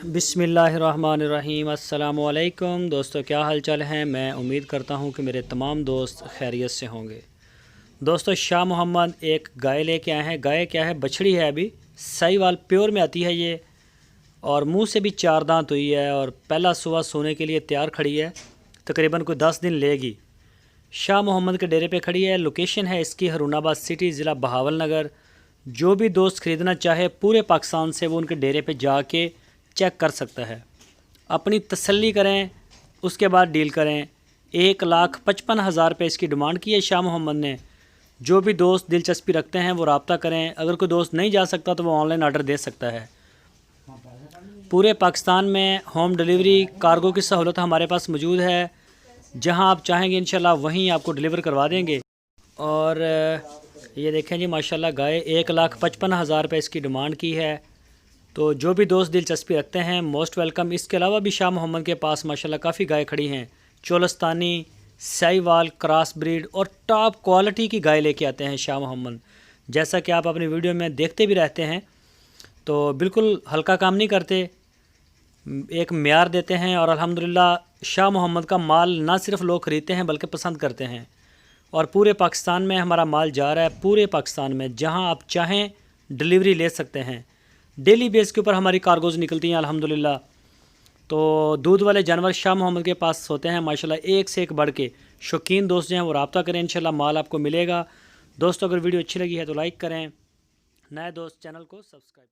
बिस्मिल्लाहिर्रहमानिर्रहीम। अस्सलामुअलैकुम दोस्तों, क्या हाल चाल हैं। मैं उम्मीद करता हूं कि मेरे तमाम दोस्त खैरियत से होंगे। दोस्तों, शाह मोहम्मद एक गाय लेके आए हैं। गाय क्या है, बछड़ी है, अभी साहिवाल प्योर में आती है ये, और मुंह से भी 4 दांत हुई है और पहला सुबह सोने के लिए तैयार खड़ी है। तकरीबन कोई 10 दिन लेगी। शाह मोहम्मद के डेरे पे खड़ी है। लोकेशन है इसकी हरुणाबाद सिटी, ज़िला बहावल नगर। जो भी दोस्त ख़रीदना चाहे पूरे पाकिस्तान से वो उनके डेरे पे जाके चेक कर सकता है, अपनी तसल्ली करें, उसके बाद डील करें। 1,55,000 रुपये इसकी डिमांड की है शाह मोहम्मद ने। जो भी दोस्त दिलचस्पी रखते हैं वो रब्ता करें। अगर कोई दोस्त नहीं जा सकता तो वो ऑनलाइन ऑर्डर दे सकता है। पूरे पाकिस्तान में होम डिलीवरी कार्गो की सहूलत हमारे पास मौजूद है। जहां आप चाहेंगे इंशाल्लाह वहीं आपको डिलीवर करवा देंगे। और ये देखें जी, माशाल्लाह गाय 1,55,000 रुपये इसकी डिमांड की है। तो जो भी दोस्त दिलचस्पी रखते हैं मोस्ट वेलकम। इसके अलावा भी शाह मोहम्मद के पास माशाल्लाह काफ़ी गाय खड़ी हैं। चोलस्तानी, साहिवाल, क्रॉस ब्रीड और टॉप क्वालिटी की गाय लेके आते हैं शाह मोहम्मद। जैसा कि आप अपनी वीडियो में देखते भी रहते हैं, तो बिल्कुल हल्का काम नहीं करते, एक म्यार देते हैं। और अल्हम्दुलिल्लाह शाह मोहम्मद का माल ना सिर्फ लोग ख़रीदते हैं बल्कि पसंद करते हैं। और पूरे पाकिस्तान में हमारा माल जा रहा है। पूरे पाकिस्तान में जहां आप चाहें डिलीवरी ले सकते हैं। डेली बेस के ऊपर हमारी कार्गोज़ निकलती हैं अल्हम्दुलिल्लाह। तो दूध वाले जानवर शाह मोहम्मद के पास होते हैं माशाल्लाह, एक से एक बढ़ के। शौकीन दोस्त जो हैं वो रब्ता करें, इंशाल्लाह माल आपको मिलेगा। दोस्तों, अगर वीडियो अच्छी लगी है तो लाइक करें। नए दोस्त चैनल को सब्सक्राइब